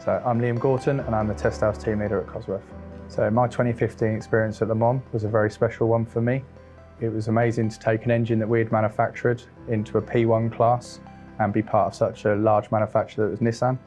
So I'm Liam Gorton and I'm the test house team leader at Cosworth. So my 2015 experience at Le Mans was a very special one for me. It was amazing to take an engine that we had manufactured into a P1 class and be part of such a large manufacturer that was Nissan.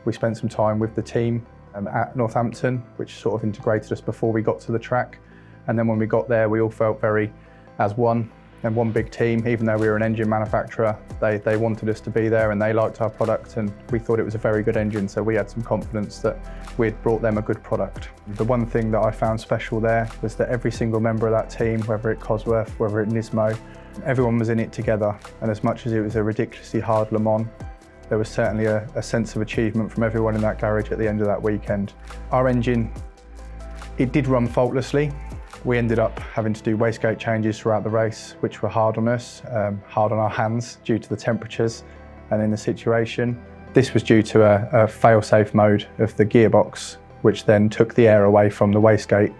We spent some time with the team at Northampton, which sort of integrated us before we got to the track. And then when we got there, we all felt very as one and one big team. Even though we were an engine manufacturer, they wanted us to be there and they liked our product and we thought it was a very good engine, so we had some confidence that we'd brought them a good product. The one thing that I found special there was that every single member of that team, whether at Cosworth, whether at Nismo, everyone was in it together, and as much as it was a ridiculously hard Le Mans, there was certainly a sense of achievement from everyone in that garage at the end of that weekend. Our engine, it did run faultlessly. We ended up having to do wastegate changes throughout the race, which were hard on us, hard on our hands due to the temperatures and in the situation. This was due to a fail-safe mode of the gearbox, which then took the air away from the wastegate,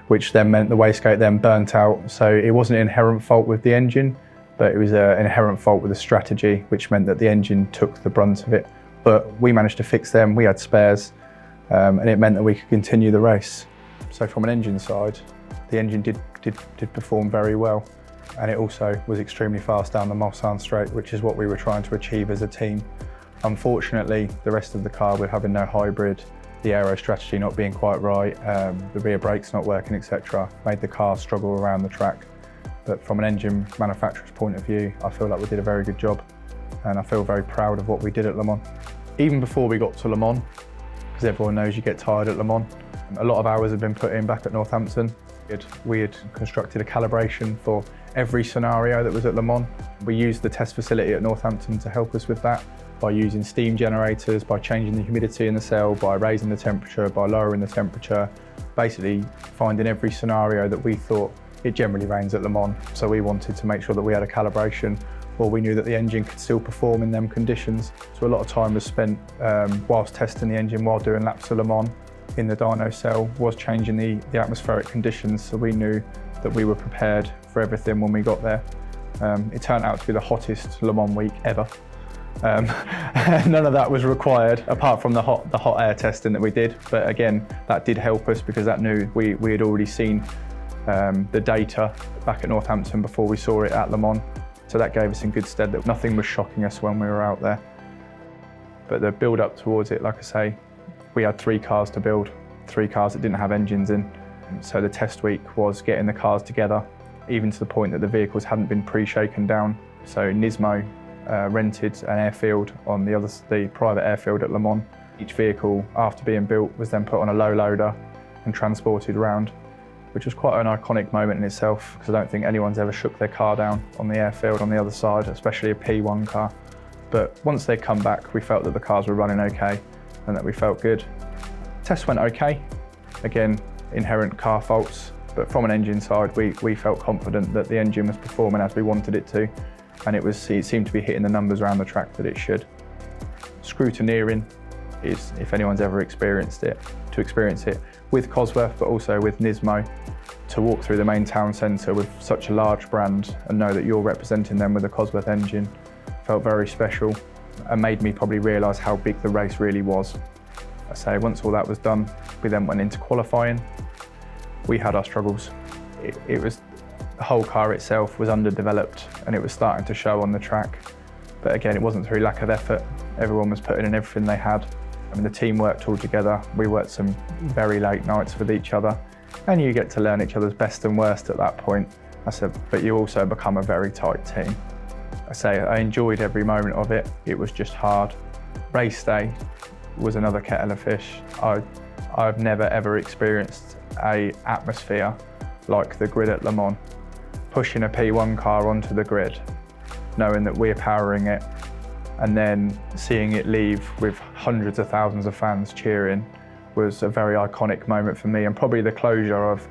which then meant the wastegate then burnt out. So it wasn't an inherent fault with the engine, but it was an inherent fault with the strategy, which meant that the engine took the brunt of it. But we managed to fix them, we had spares, and it meant that we could continue the race. So from an engine side, the engine did perform very well, and it also was extremely fast down the Mulsanne straight, which is what we were trying to achieve as a team. Unfortunately, the rest of the car, with having no hybrid, the aero strategy not being quite right, the rear brakes not working, etc., made the car struggle around the track. But from an engine manufacturer's point of view, I feel like we did a very good job, and I feel very proud of what we did at Le Mans. Even before we got to Le Mans, because everyone knows you get tired at Le Mans, a lot of hours have been put in back at Northampton. We had constructed a calibration for every scenario that was at Le Mans. We used the test facility at Northampton to help us with that by using steam generators, by changing the humidity in the cell, by raising the temperature, by lowering the temperature, basically finding every scenario that we thought it generally rains at Le Mans. So we wanted to make sure that we had a calibration or we knew that the engine could still perform in them conditions. So a lot of time was spent whilst testing the engine while doing laps of Le Mans in the dyno cell, was changing the atmospheric conditions, so we knew that we were prepared for everything when we got there. It turned out to be the hottest Le Mans week ever. None of that was required apart from the hot air testing that we did, but again that did help us because that knew we had already seen the data back at Northampton before we saw it at Le Mans, so that gave us in good stead that nothing was shocking us when we were out there. But the build up towards it, like I say, we had 3 cars to build, 3 cars that didn't have engines in. So the test week was getting the cars together, even to the point that the vehicles hadn't been pre-shaken down. So Nismo rented an airfield on the private airfield at Le Mans. Each vehicle, after being built, was then put on a low loader and transported around, which was quite an iconic moment in itself, because I don't think anyone's ever shook their car down on the airfield on the other side, especially a P1 car. But once they'd come back, we felt that the cars were running okay and that we felt good. Tests went okay. Again, inherent car faults, but from an engine side, we felt confident that the engine was performing as we wanted it to, and it seemed to be hitting the numbers around the track that it should. Scrutineering is, if anyone's ever experienced it, to experience it with Cosworth, but also with Nismo, to walk through the main town centre with such a large brand and know that you're representing them with a Cosworth engine, felt very special and made me probably realise how big the race really was. I say, once all that was done, we then went into qualifying. We had our struggles. The whole car itself was underdeveloped and it was starting to show on the track. But again, it wasn't through lack of effort. Everyone was putting in everything they had. I mean, the team worked all together. We worked some very late nights with each other, and you get to learn each other's best and worst at that point. I said, but you also become a very tight team. I say, I enjoyed every moment of it. It was just hard. Race day was another kettle of fish. I've never ever experienced an atmosphere like the grid at Le Mans. Pushing a P1 car onto the grid, knowing that we're powering it, and then seeing it leave with hundreds of thousands of fans cheering was a very iconic moment for me, and probably the closure of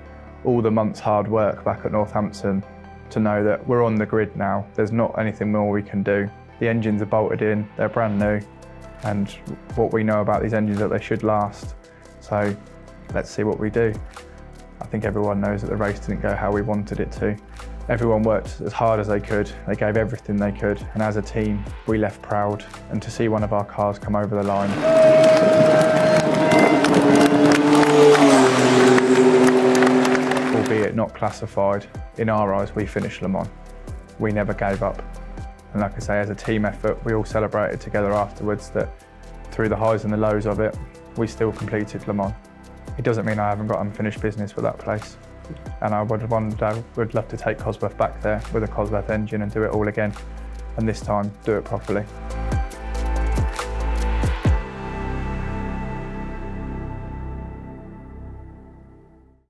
all the months' hard work back at Northampton, to know that we're on the grid now. There's not anything more we can do. The engines are bolted in, they're brand new, and what we know about these engines is that they should last. So let's see what we do. I think everyone knows that the race didn't go how we wanted it to. Everyone worked as hard as they could, they gave everything they could, and as a team, we left proud. And to see one of our cars come over the line, albeit not classified, in our eyes, we finished Le Mans. We never gave up. And like I say, as a team effort, we all celebrated together afterwards that through the highs and the lows of it, we still completed Le Mans. It doesn't mean I haven't got unfinished business with that place. And I would love to take Cosworth back there with a Cosworth engine and do it all again. And this time, do it properly.